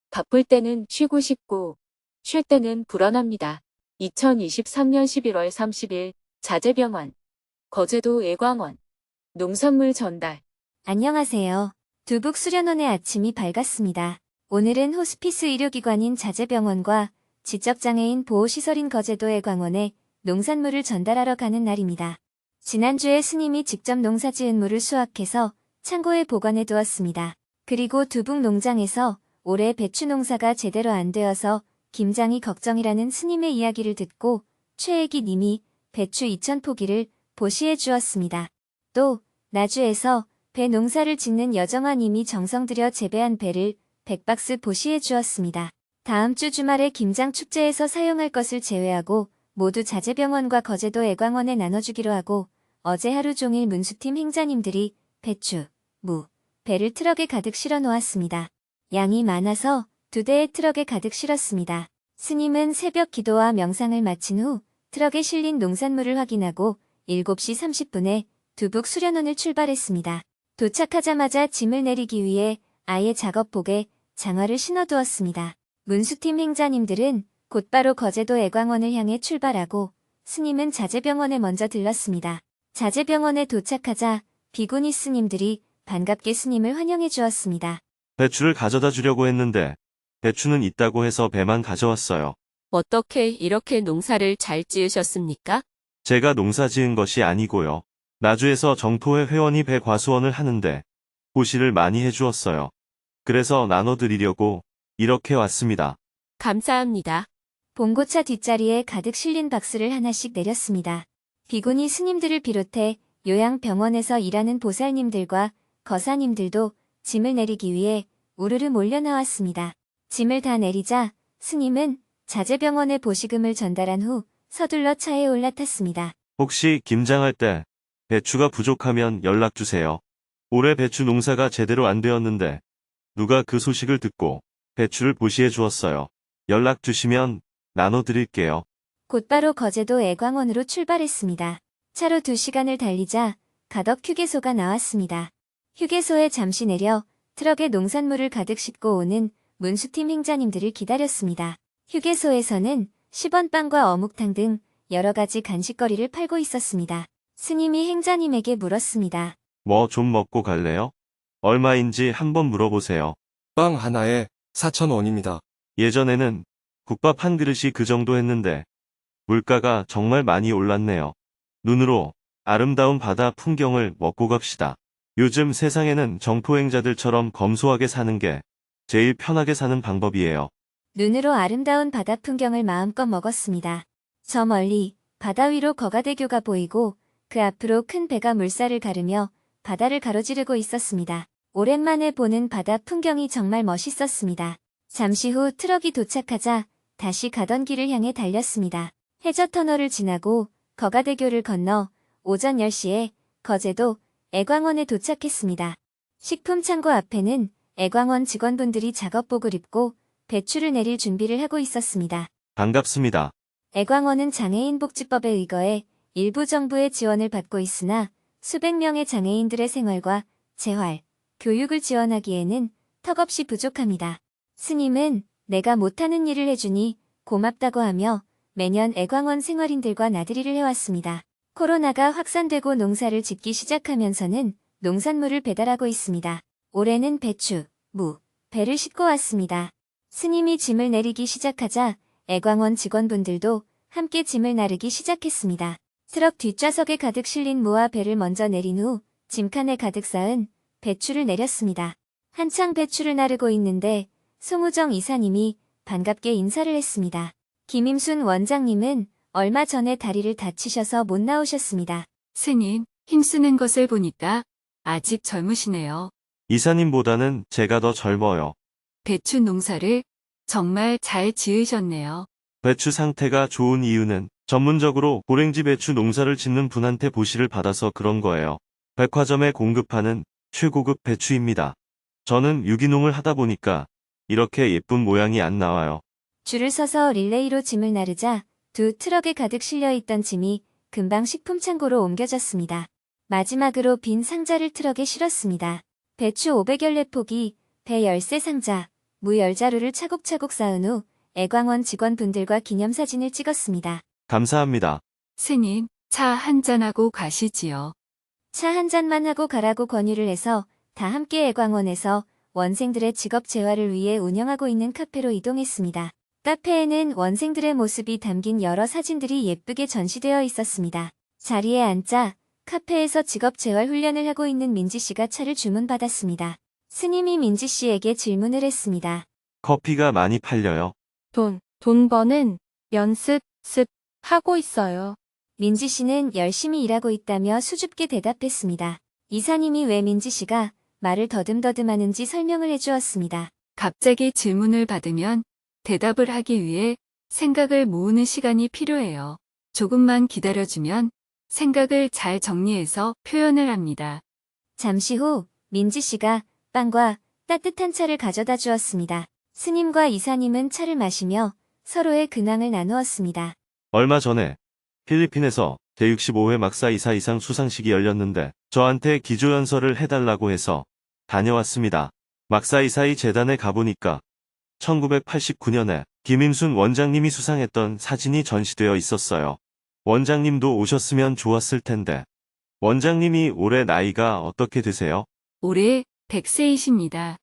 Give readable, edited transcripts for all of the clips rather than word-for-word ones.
바쁠 때는 쉬고 싶고, 쉴 때는 불안합니다. 2023년 11월 30일 자재병원, 거제도 애광원, 농산물 전달. 안녕하세요. 두북 수련원의 아침이 밝았습니다. 오늘은 호스피스 의료기관인 자재병원과 지적장애인 보호시설인 거제도 애광원에 농산물을 전달하러 가는 날입니다. 지난주에 스님이 직접 농사지은 물을 수확해서 창고에 보관해 두었습니다. 그리고 두북 농장에서 올해 배추 농사가 제대로 안 되어서 김장이 걱정이라는 스님의 이야기를 듣고 최애기 님이 배추 2,000포기를 보시해 주었습니다. 또 나주에서 배 농사를 짓는 여정아 님이 정성 들여 재배한 배를 100박스 보시해 주었습니다. 다음 주 주말에 김장 축제에서 사용할 것을 제외하고 모두 자재병원과 거제도 애광원에 나눠주기로 하고 어제 하루 종일 문수팀 행자님들이 배추, 무, 배를 트럭에 가득 실어 놓았습니다. 양이 많아서 2대의 트럭에 가득 실었습니다. 스님은 새벽 기도와 명상을 마친 후 트럭에 실린 농산물을 확인하고 7시 30분에 두북 수련원을 출발했습니다. 도착하자마자 짐을 내리기 위해 아예 작업복에 장화를 신어두었습니다. 문수팀 행자님들은 곧바로 거제도 애광원을 향해 출발하고 스님은 자재병원에 먼저 들렀습니다. 자재병원에 도착하자 비구니 스님들이 반갑게 스님을 환영해 주었습니다. 배추를 가져다 주려고 했는데 배추는 있다고 해서 배만 가져왔어요. 어떻게 이렇게 농사를 잘 지으셨습니까? 제가 농사 지은 것이 아니고요. 나주에서 정토회 회원이 배 과수원을 하는데 보시를 많이 해주었어요. 그래서 나눠드리려고 이렇게 왔습니다. 감사합니다. 봉고차 뒷자리에 가득 실린 박스를 하나씩 내렸습니다. 비구니 스님들을 비롯해 요양병원에서 일하는 보살님들과 거사님들도 짐을 내리기 위해 우르르 몰려 나왔습니다. 짐을 다 내리자 스님은 자재병원에 보시금을 전달한 후 서둘러 차에 올라탔습니다. 혹시 김장할 때 배추가 부족하면 연락주세요. 올해 배추 농사가 제대로 안 되었는데 누가 그 소식을 듣고 배추를 보시해 주었어요. 연락 주시면 나눠드릴게요. 곧바로 거제도 애광원으로 출발했습니다. 차로 2시간을 달리자 가덕 휴게소가 나왔습니다. 휴게소에 잠시 내려 트럭에 농산물을 가득 싣고 오는 문수팀 행자님들을 기다렸습니다. 휴게소에서는 10원빵과 어묵탕 등 여러 가지 간식거리를 팔고 있었습니다. 스님이 행자님에게 물었습니다. 뭐 좀 먹고 갈래요? 얼마인지 한번 물어보세요. 빵 하나에 4,000원입니다. 예전에는 국밥 한 그릇이 그 정도 했는데 물가가 정말 많이 올랐네요. 눈으로 아름다운 바다 풍경을 먹고 갑시다. 요즘 세상에는 정토행자들처럼 검소하게 사는 게 제일 편하게 사는 방법이에요. 눈으로 아름다운 바다 풍경을 마음껏 먹었습니다. 저 멀리 바다 위로 거가대교가 보이고 그 앞으로 큰 배가 물살을 가르며 바다를 가로지르고 있었습니다. 오랜만에 보는 바다 풍경이 정말 멋있었습니다. 잠시 후 트럭이 도착하자 다시 가던 길을 향해 달렸습니다. 해저터널을 지나고 거가대교를 건너 오전 10시에 거제도 애광원에 도착했습니다. 식품창고 앞에는 애광원 직원분들이 작업복을 입고 배추를 내릴 준비를 하고 있었습니다. 반갑습니다. 애광원은 장애인 복지법에 의거해 일부 정부의 지원을 받고 있으나 수백 명의 장애인들의 생활과 재활, 교육을 지원하기에는 턱없이 부족합니다. 스님은 내가 못하는 일을 해주니 고맙다고 하며 매년 애광원 생활인들과 나들이를 해왔습니다. 코로나가 확산되고 농사를 짓기 시작하면서는 농산물을 배달하고 있습니다. 올해는 배추, 무, 배를 싣고 왔습니다. 스님이 짐을 내리기 시작하자 애광원 직원분들도 함께 짐을 나르기 시작했습니다. 트럭 뒷좌석에 가득 실린 무와 배를 먼저 내린 후 짐칸에 가득 쌓은 배추를 내렸습니다. 한창 배추를 나르고 있는데 송우정 이사님이 반갑게 인사를 했습니다. 김임순 원장님은 얼마 전에 다리를 다치셔서 못 나오셨습니다. 스님, 힘쓰는 것을 보니까 아직 젊으시네요. 이사님보다는 제가 더 젊어요. 배추 농사를 정말 잘 지으셨네요. 배추 상태가 좋은 이유는 전문적으로 고랭지 배추 농사를 짓는 분한테 보시를 받아서 그런 거예요. 백화점에 공급하는 최고급 배추입니다. 저는 유기농을 하다 보니까 이렇게 예쁜 모양이 안 나와요. 줄을 서서 릴레이로 짐을 나르자 두 트럭에 가득 실려있던 짐이 금방 식품 창고로 옮겨졌습니다. 마지막으로 빈 상자를 트럭에 실었습니다. 배추 500여레 포기, 배 열쇠 상자, 무 열자루를 차곡차곡 쌓은 후 애광원 직원분들과 기념사진을 찍었습니다. 감사합니다. 스님, 차 한잔하고 가시지요. 차 한 잔만 하고 가라고 권유를 해서 다 함께 애광원에서 원생들의 직업 재활을 위해 운영하고 있는 카페로 이동했습니다. 카페에는 원생들의 모습이 담긴 여러 사진들이 예쁘게 전시되어 있었습니다. 자리에 앉자 카페에서 직업 재활 훈련을 하고 있는 민지 씨가 차를 주문받았습니다. 스님이 민지 씨에게 질문을 했습니다. 커피가 많이 팔려요. 돈 버는 연습 하고 있어요. 민지 씨는 열심히 일하고 있다며 수줍게 대답했습니다. 이사님이 왜 민지 씨가 말을 더듬더듬하는지 설명을 해주었습니다. 갑자기 질문을 받으면 대답을 하기 위해 생각을 모으는 시간이 필요해요. 조금만 기다려주면 생각을 잘 정리해서 표현을 합니다. 잠시 후 민지 씨가 빵과 따뜻한 차를 가져다 주었습니다. 스님과 이사님은 차를 마시며 서로의 근황을 나누었습니다. 얼마 전에 필리핀에서 제65회 막사이사 이상 수상식이 열렸는데 저한테 기조연설을 해달라고 해서 다녀왔습니다. 막사이사이 재단에 가보니까 1989년에 김임순 원장님이 수상했던 사진이 전시되어 있었어요. 원장님도 오셨으면 좋았을 텐데. 원장님이 올해 나이가 어떻게 되세요? 올해 100세이십니다.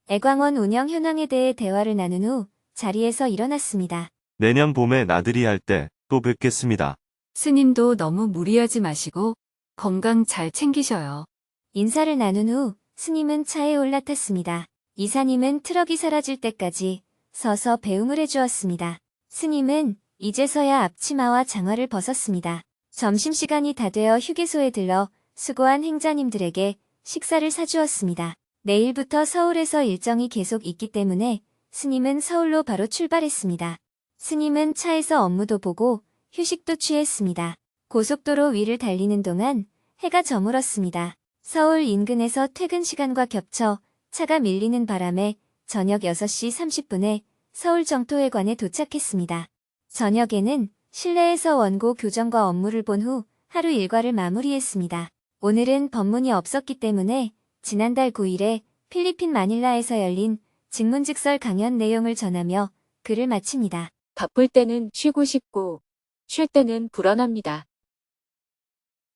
애광원 운영 현황에 대해 대화를 나눈 후 자리에서 일어났습니다. 내년 봄에 나들이 할 때 또 뵙겠습니다. 스님도 너무 무리하지 마시고 건강 잘 챙기셔요. 인사를 나눈 후 스님은 차에 올라탔습니다. 이사님은 트럭이 사라질 때까지 서서 배웅을 해주었습니다. 스님은 이제서야 앞치마와 장화를 벗었습니다. 점심시간이 다 되어 휴게소에 들러 수고한 행자님들에게 식사를 사주었습니다. 내일부터 서울에서 일정이 계속 있기 때문에 스님은 서울로 바로 출발했습니다. 스님은 차에서 업무도 보고 휴식도 취했습니다. 고속도로 위를 달리는 동안 해가 저물었습니다. 서울 인근에서 퇴근 시간과 겹쳐 차가 밀리는 바람에 저녁 6시 30분에 서울 정토회관에 도착했습니다. 저녁에는 실내에서 원고 교정과 업무를 본 후 하루 일과를 마무리했습니다. 오늘은 법문이 없었기 때문에 지난달 9일에 필리핀 마닐라에서 열린 직문직설 강연 내용을 전하며 글을 마칩니다. 바쁠 때는 쉬고 싶고, 쉴 때는 불안합니다.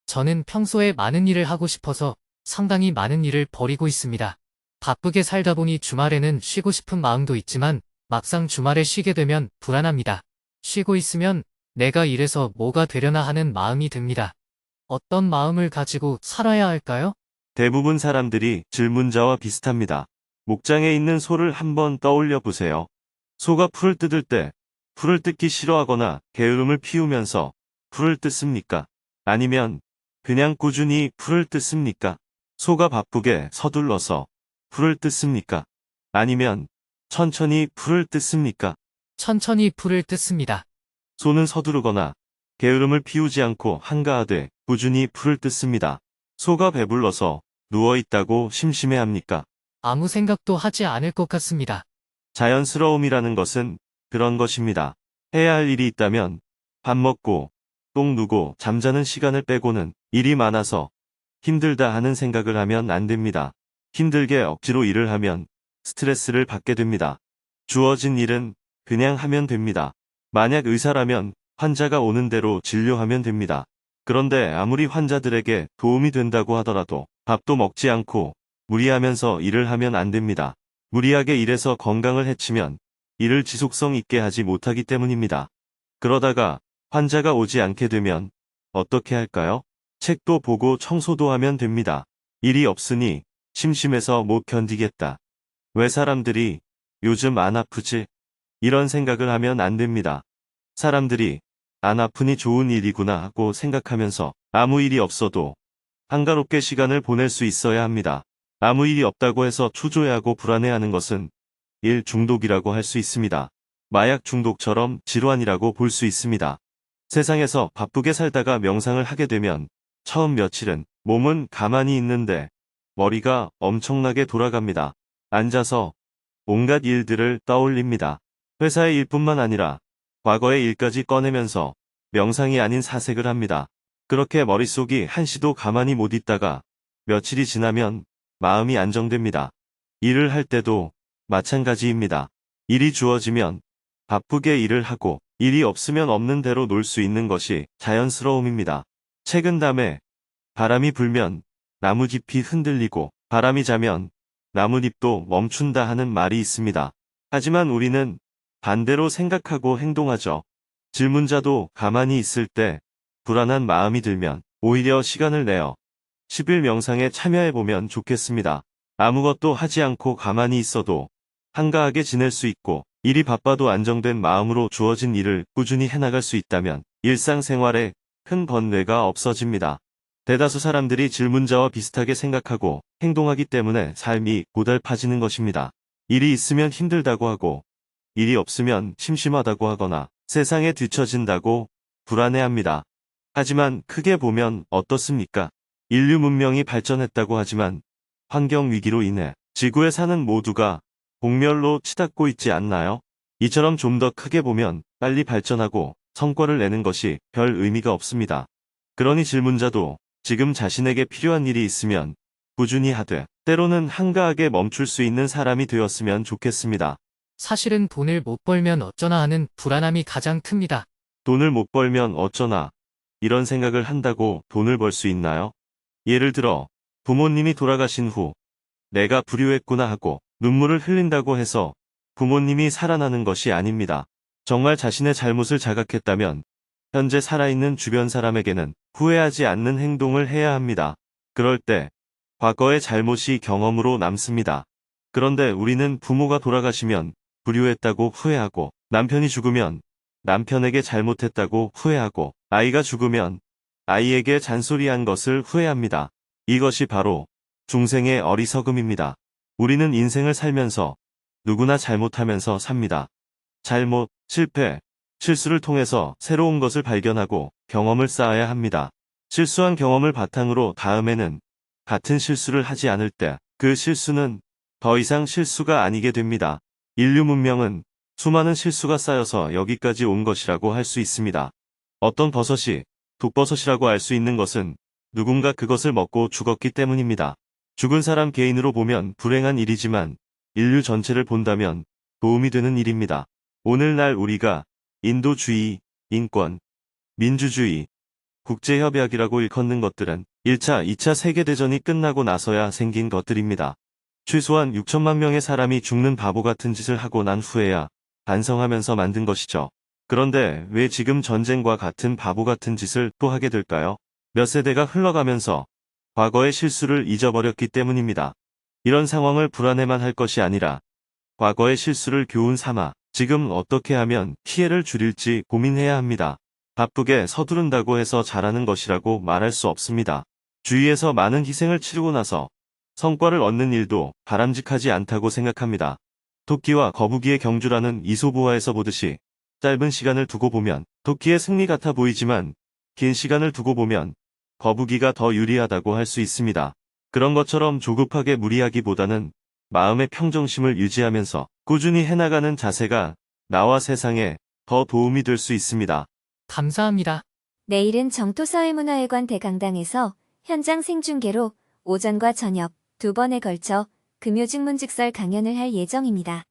저는 평소에 많은 일을 하고 싶어서 상당히 많은 일을 벌이고 있습니다. 바쁘게 살다 보니 주말에는 쉬고 싶은 마음도 있지만 막상 주말에 쉬게 되면 불안합니다. 쉬고 있으면 내가 이래서 뭐가 되려나 하는 마음이 듭니다. 어떤 마음을 가지고 살아야 할까요? 대부분 사람들이 질문자와 비슷합니다. 목장에 있는 소를 한번 떠올려 보세요. 소가 풀을 뜯을 때 풀을 뜯기 싫어하거나 게으름을 피우면서 풀을 뜯습니까? 아니면 그냥 꾸준히 풀을 뜯습니까? 소가 바쁘게 서둘러서 풀을 뜯습니까? 아니면 천천히 풀을 뜯습니까? 천천히 풀을 뜯습니다. 소는 서두르거나 게으름을 피우지 않고 한가하되 꾸준히 풀을 뜯습니다. 소가 배불러서 누워있다고 심심해합니까? 아무 생각도 하지 않을 것 같습니다. 자연스러움이라는 것은 그런 것입니다. 해야 할 일이 있다면 밥 먹고 똥 누고 잠자는 시간을 빼고는 일이 많아서 힘들다 하는 생각을 하면 안 됩니다. 힘들게 억지로 일을 하면 스트레스를 받게 됩니다. 주어진 일은 그냥 하면 됩니다. 만약 의사라면 환자가 오는 대로 진료하면 됩니다. 그런데 아무리 환자들에게 도움이 된다고 하더라도 밥도 먹지 않고 무리하면서 일을 하면 안 됩니다. 무리하게 일해서 건강을 해치면 일을 지속성 있게 하지 못하기 때문입니다. 그러다가 환자가 오지 않게 되면 어떻게 할까요? 책도 보고 청소도 하면 됩니다. 일이 없으니 심심해서 못 견디겠다. 왜 사람들이 요즘 안 아프지? 이런 생각을 하면 안 됩니다. 사람들이 안 아프니 좋은 일이구나 하고 생각하면서 아무 일이 없어도 한가롭게 시간을 보낼 수 있어야 합니다. 아무 일이 없다고 해서 초조해하고 불안해하는 것은 일 중독이라고 할 수 있습니다. 마약 중독처럼 질환이라고 볼 수 있습니다. 세상에서 바쁘게 살다가 명상을 하게 되면 처음 며칠은 몸은 가만히 있는데 머리가 엄청나게 돌아갑니다. 앉아서 온갖 일들을 떠올립니다. 회사의 일뿐만 아니라 과거의 일까지 꺼내면서 명상이 아닌 사색을 합니다. 그렇게 머릿속이 한시도 가만히 못 있다가 며칠이 지나면 마음이 안정됩니다. 일을 할 때도 마찬가지입니다. 일이 주어지면 바쁘게 일을 하고 일이 없으면 없는 대로 놀 수 있는 것이 자연스러움입니다. 책은 담에 바람이 불면 나뭇잎이 흔들리고 바람이 자면 나뭇잎도 멈춘다 하는 말이 있습니다. 하지만 우리는 반대로 생각하고 행동하죠. 질문자도 가만히 있을 때 불안한 마음이 들면 오히려 시간을 내어 10일 명상에 참여해보면 좋겠습니다. 아무것도 하지 않고 가만히 있어도 한가하게 지낼 수 있고 일이 바빠도 안정된 마음으로 주어진 일을 꾸준히 해나갈 수 있다면 일상생활에 큰 번뇌가 없어집니다. 대다수 사람들이 질문자와 비슷하게 생각하고 행동하기 때문에 삶이 고달파지는 것입니다. 일이 있으면 힘들다고 하고 일이 없으면 심심하다고 하거나 세상에 뒤처진다고 불안해합니다. 하지만 크게 보면 어떻습니까? 인류 문명이 발전했다고 하지만 환경 위기로 인해 지구에 사는 모두가 공멸로 치닫고 있지 않나요? 이처럼 좀 더 크게 보면 빨리 발전하고 성과를 내는 것이 별 의미가 없습니다. 그러니 질문자도 지금 자신에게 필요한 일이 있으면 꾸준히 하되 때로는 한가하게 멈출 수 있는 사람이 되었으면 좋겠습니다. 사실은 돈을 못 벌면 어쩌나 하는 불안함이 가장 큽니다. 돈을 못 벌면 어쩌나 이런 생각을 한다고 돈을 벌 수 있나요? 예를 들어 부모님이 돌아가신 후 내가 불효했구나 하고 눈물을 흘린다고 해서 부모님이 살아나는 것이 아닙니다. 정말 자신의 잘못을 자각했다면 현재 살아있는 주변 사람에게는 후회하지 않는 행동을 해야 합니다. 그럴 때 과거의 잘못이 경험으로 남습니다. 그런데 우리는 부모가 돌아가시면 불효했다고 후회하고 남편이 죽으면 남편에게 잘못했다고 후회하고 아이가 죽으면 아이에게 잔소리한 것을 후회합니다. 이것이 바로 중생의 어리석음입니다. 우리는 인생을 살면서 누구나 잘못하면서 삽니다. 잘못, 실패, 실수를 통해서 새로운 것을 발견하고 경험을 쌓아야 합니다. 실수한 경험을 바탕으로 다음에는 같은 실수를 하지 않을 때 그 실수는 더 이상 실수가 아니게 됩니다. 인류 문명은 수많은 실수가 쌓여서 여기까지 온 것이라고 할 수 있습니다. 어떤 버섯이 독버섯이라고 알 수 있는 것은 누군가 그것을 먹고 죽었기 때문입니다. 죽은 사람 개인으로 보면 불행한 일이지만 인류 전체를 본다면 도움이 되는 일입니다. 오늘날 우리가 인도주의, 인권, 민주주의, 국제협약이라고 일컫는 것들은 1차, 2차 세계대전이 끝나고 나서야 생긴 것들입니다. 최소한 6천만 명의 사람이 죽는 바보 같은 짓을 하고 난 후에야 반성하면서 만든 것이죠. 그런데 왜 지금 전쟁과 같은 바보 같은 짓을 또 하게 될까요? 몇 세대가 흘러가면서 과거의 실수를 잊어버렸기 때문입니다. 이런 상황을 불안해만 할 것이 아니라 과거의 실수를 교훈 삼아 지금 어떻게 하면 피해를 줄일지 고민해야 합니다. 바쁘게 서두른다고 해서 잘하는 것이라고 말할 수 없습니다. 주위에서 많은 희생을 치르고 나서 성과를 얻는 일도 바람직하지 않다고 생각합니다. 토끼와 거북이의 경주라는 이솝우화에서 보듯이 짧은 시간을 두고 보면 토끼의 승리 같아 보이지만 긴 시간을 두고 보면 거북이가 더 유리하다고 할 수 있습니다. 그런 것처럼 조급하게 무리하기보다는 마음의 평정심을 유지하면서 꾸준히 해나가는 자세가 나와 세상에 더 도움이 될 수 있습니다. 감사합니다. 내일은 정토사회문화회관 대강당에서 현장 생중계로 오전과 저녁 2번에 걸쳐 금요직문직설 강연을 할 예정입니다.